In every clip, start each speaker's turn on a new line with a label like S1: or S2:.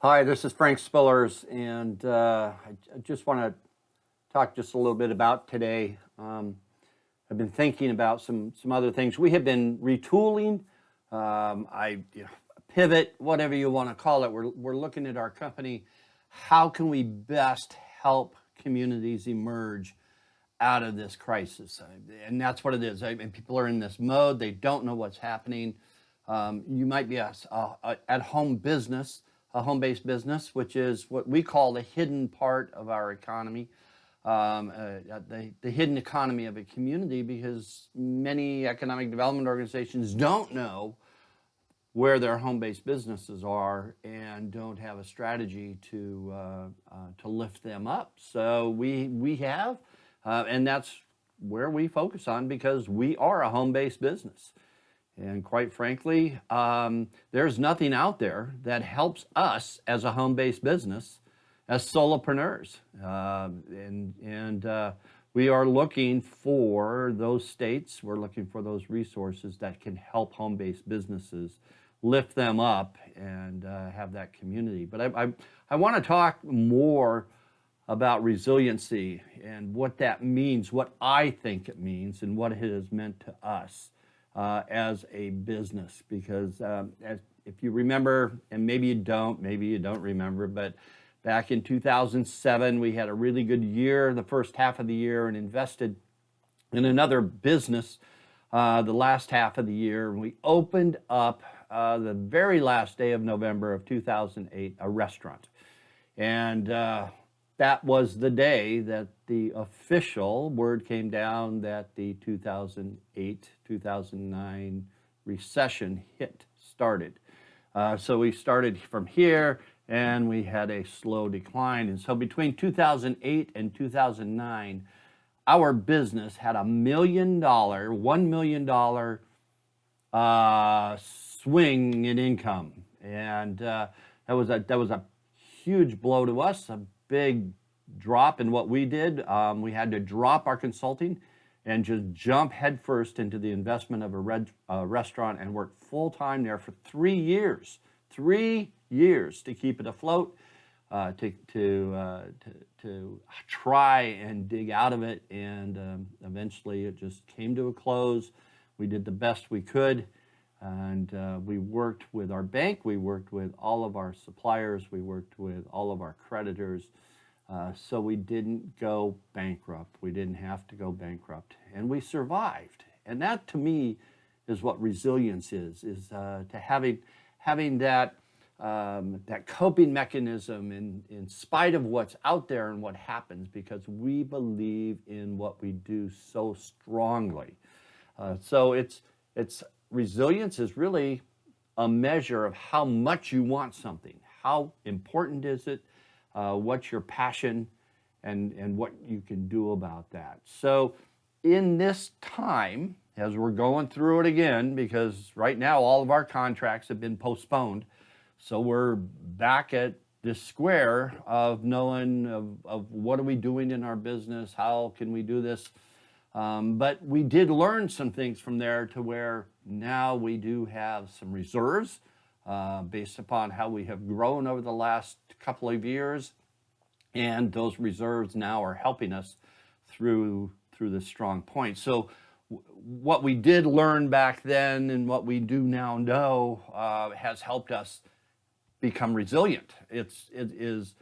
S1: Hi, this is Frank Spillers, and I just want to talk just a little bit about today. I've been thinking about some other things. We have been retooling. Pivot, whatever you want to call it. We're looking at our company. How can we best help communities emerge out of this crisis? And that's what it is. People are in this mode. They don't know what's happening. You might be a at-home business, a home-based business, which is what we call the hidden part of our economy, the hidden economy of a community, because many economic development organizations don't know where their home-based businesses are and don't have a strategy to lift them up. So we have, and that's where we focus on, because we are a home-based business. And quite frankly, there's nothing out there that helps us as a home-based business, as solopreneurs. We are looking for those states, we're looking for those resources that can help home-based businesses lift them up and have that community. But I want to talk more about resiliency and what that means, what I think it means, and what it has meant to us as a business. Because if you remember, and maybe you don't remember, but back in 2007, we had a really good year, the first half of the year, and invested in another business the last half of the year. We opened up the very last day of November of 2008, a restaurant. And that was the day that the official word came down that the 2008-2009 recession started. So we started from here, and we had a slow decline. And so between 2008 and 2009, our business had $1 million swing in income, and that was a huge blow to us, a big drop in what we did. We had to drop our consulting and just jump headfirst into the investment of a restaurant, and work full time there for 3 years. 3 years to keep it afloat, to try and dig out of it, and eventually it just came to a close. We did the best we could, and we worked with our bank, we worked with all of our suppliers, we worked with all of our creditors, so we didn't go bankrupt. We didn't have to go bankrupt, and we survived. And that, to me, is what resilience is to having that coping mechanism in spite of what's out there and what happens, because we believe in what we do so strongly. So it's resilience is really a measure of how much you want something, how important is it, what's your passion, and what you can do about that. So in this time, as we're going through it again, because right now all of our contracts have been postponed, so we're back at this square of knowing of what are we doing in our business, how can we do this. But we did learn some things from there, to where now we do have some reserves based upon how we have grown over the last couple of years. And those reserves now are helping us through this strong point. So what we did learn back then and what we do now know has helped us become resilient. It is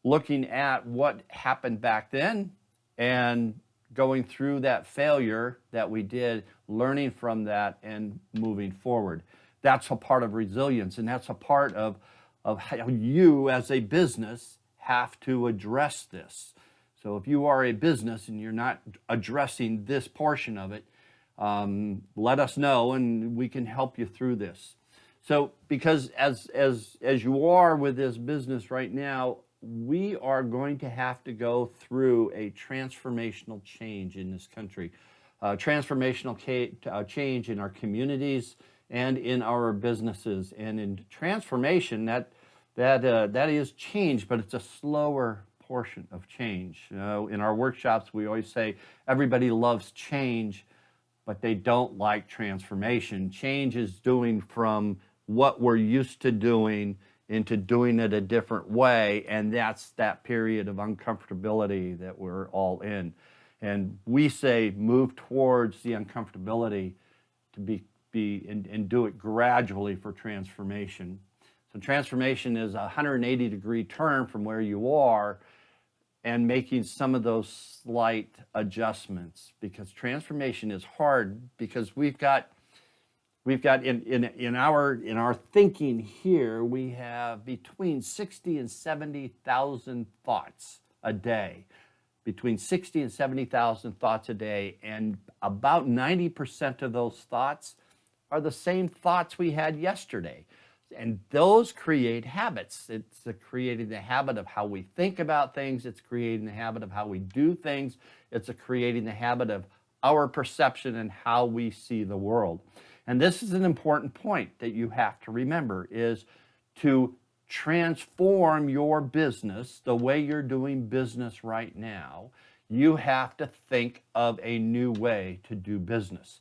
S1: looking at what happened back then and going through that failure that we did, learning from that and moving forward. That's a part of resilience, and that's a part of how you as a business have to address this. So if you are a business and you're not addressing this portion of it, let us know and we can help you through this. So because as you are with this business right now, we are going to have to go through a transformational change in this country, transformational change in our communities and in our businesses. And in transformation, that is change, but it's a slower portion of change. In our workshops, we always say everybody loves change, but they don't like transformation. Change is doing from what we're used to doing into doing it a different way. And that's that period of uncomfortability that we're all in. And we say move towards the uncomfortability to be and do it gradually for transformation. So transformation is a 180-degree turn from where you are and making some of those slight adjustments, because transformation is hard, because we've got in our thinking here, we have between 60 and 70,000 thoughts a day. Between 60 and 70,000 thoughts a day, and about 90% of those thoughts are the same thoughts we had yesterday. And those create habits. It's creating the habit of how we think about things. It's creating the habit of how we do things. It's creating the habit of our perception and how we see the world. And this is an important point that you have to remember, is to transform your business the way you're doing business right now. You have to think of a new way to do business.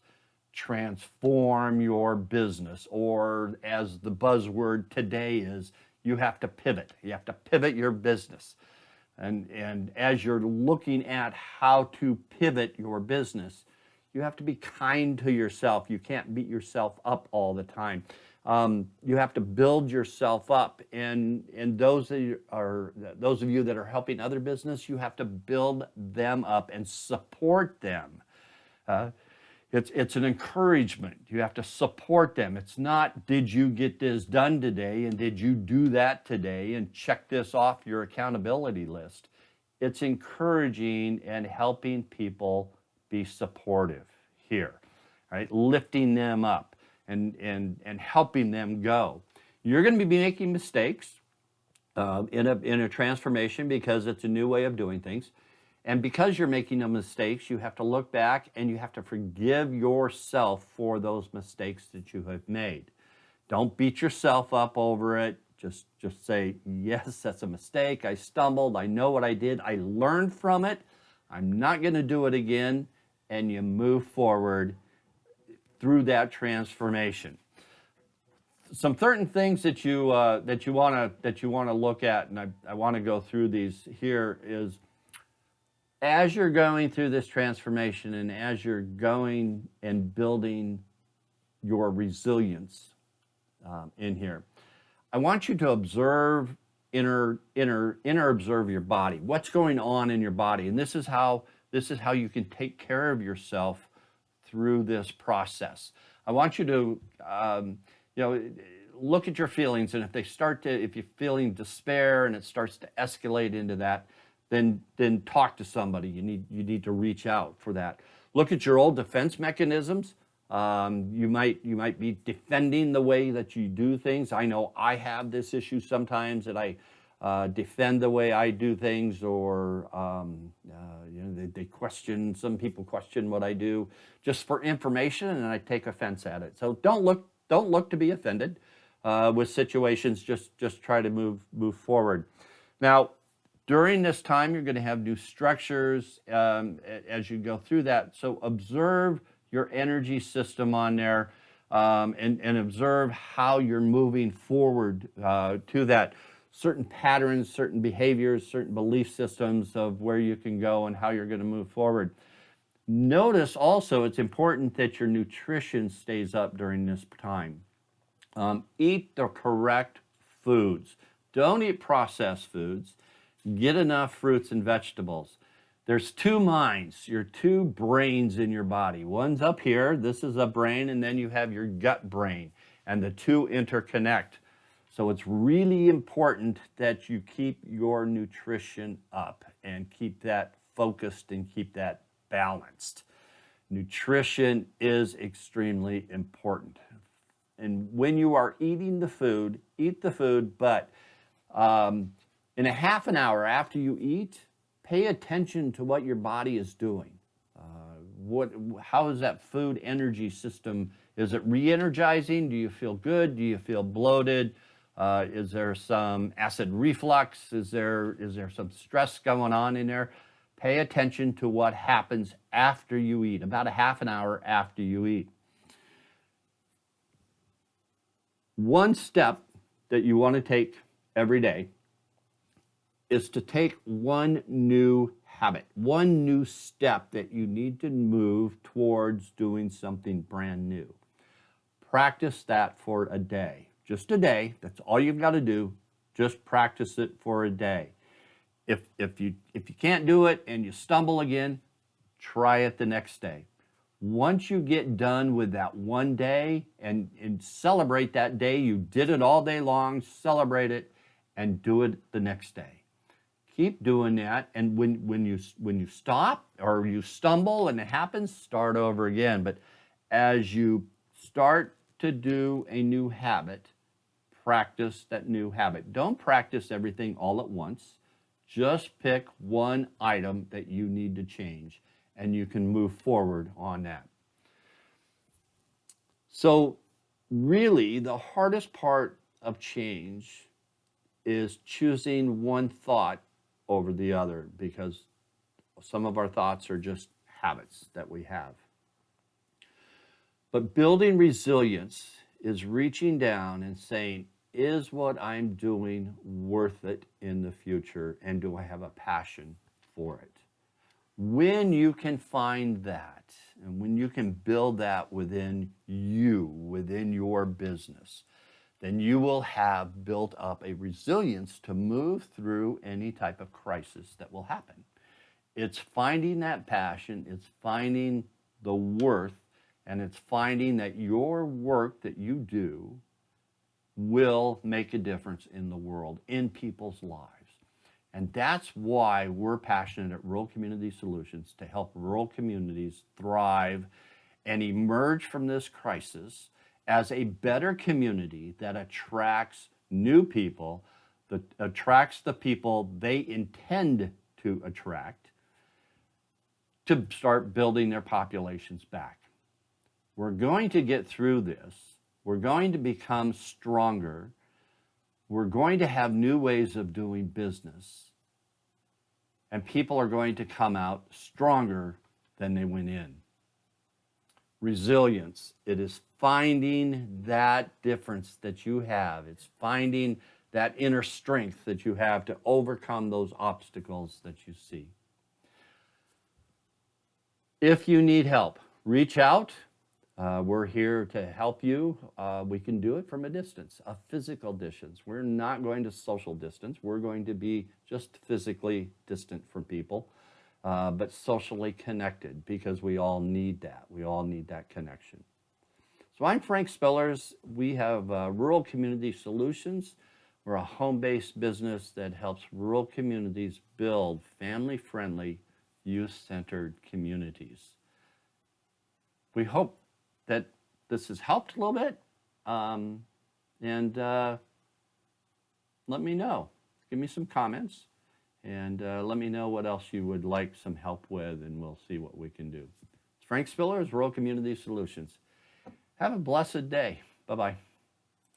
S1: Transform your business, or as the buzzword today is, you have to pivot. You have to pivot your business. And as you're looking at how to pivot your business, you have to be kind to yourself. You can't beat yourself up all the time. You have to build yourself up, and those of you that are helping other business, you have to build them up and support them. It's an encouragement. You have to support them. It's not, did you get this done today, and did you do that today, and check this off your accountability list. It's encouraging and helping people be supportive here, right? Lifting them up and helping them go. You're going to be making mistakes in a transformation, because it's a new way of doing things. And because you're making the mistakes, you have to look back and you have to forgive yourself for those mistakes that you have made. Don't beat yourself up over it. Just say, yes, that's a mistake. I stumbled. I know what I did. I learned from it. I'm not going to do it again. And you move forward through that transformation. Some certain things that you want to look at, and I want to go through these here, is as you're going through this transformation and as you're going and building your resilience in here, I want you to observe, inner observe your body. What's going on in your body? And this is how you can take care of yourself through this process. I want you to, look at your feelings, and if you're feeling despair and it starts to escalate into that, then talk to somebody. You need to reach out for that. Look at your old defense mechanisms. You might be defending the way that you do things. I know I have this issue sometimes, that I defend the way I do things, or some people question what I do just for information, and I take offense at it. So don't look to be offended with situations. Just try to move forward. Now, during this time, you're going to have new structures as you go through that. So observe your energy system on there, and observe how you're moving forward to that. Certain patterns, certain behaviors, certain belief systems of where you can go and how you're going to move forward. Notice also it's important that your nutrition stays up during this time. Eat the correct foods. Don't eat processed foods. Get enough fruits and vegetables. There's two minds, your two brains in your body. One's up here, this is a brain, and then you have your gut brain, and the two interconnect. So it's really important that you keep your nutrition up and keep that focused and keep that balanced. Nutrition is extremely important. And when you are eating the food, eat the food, but in a half an hour after you eat, pay attention to what your body is doing. How is that food energy system? Is it re-energizing? Do you feel good? Do you feel bloated? Is there some acid reflux? Is there some stress going on in there? Pay attention to what happens after you eat, about a half an hour after you eat. One step that you want to take every day is to take one new habit, one new step that you need to move towards doing something brand new. Practice that for a day, just a day. That's all you've got to do. Just practice it for a day. If you can't do it and you stumble again, try it the next day. Once you get done with that one day and celebrate that day, you did it all day long, celebrate it, and do it the next day. Keep doing that, and when you stop or you stumble and it happens, start over again. But as you start to do a new habit, practice that new habit. Don't practice everything all at once. Just pick one item that you need to change, and you can move forward on that. So really, the hardest part of change is choosing one thought over the other, because some of our thoughts are just habits that we have. But building resilience is reaching down and saying, is what I'm doing worth it in the future, and do I have a passion for it? When you can find that, and when you can build that within you, within your business, then you will have built up a resilience to move through any type of crisis that will happen. It's finding that passion, it's finding the worth, and it's finding that your work that you do will make a difference in the world, in people's lives. And that's why we're passionate at Rural Community Solutions, to help rural communities thrive and emerge from this crisis as a better community that attracts new people, that attracts the people they intend to attract, to start building their populations back. We're going to get through this. We're going to become stronger. We're going to have new ways of doing business. And people are going to come out stronger than they went in. Resilience, it is finding that difference that you have. It's finding that inner strength that you have to overcome those obstacles that you see. If you need help, reach out. We're here to help you. We can do it from a distance, a physical distance. We're not going to social distance. We're going to be just physically distant from people, but socially connected, because we all need that. We all need that connection. So I'm Frank Spillers. We have Rural Community Solutions. We're a home-based business that helps rural communities build family-friendly, youth-centered communities. We hope that this has helped a little bit, and let me know. Give me some comments, and let me know what else you would like some help with, and we'll see what we can do. It's Frank Spillers, Rural Community Solutions. Have a blessed day. Bye-bye.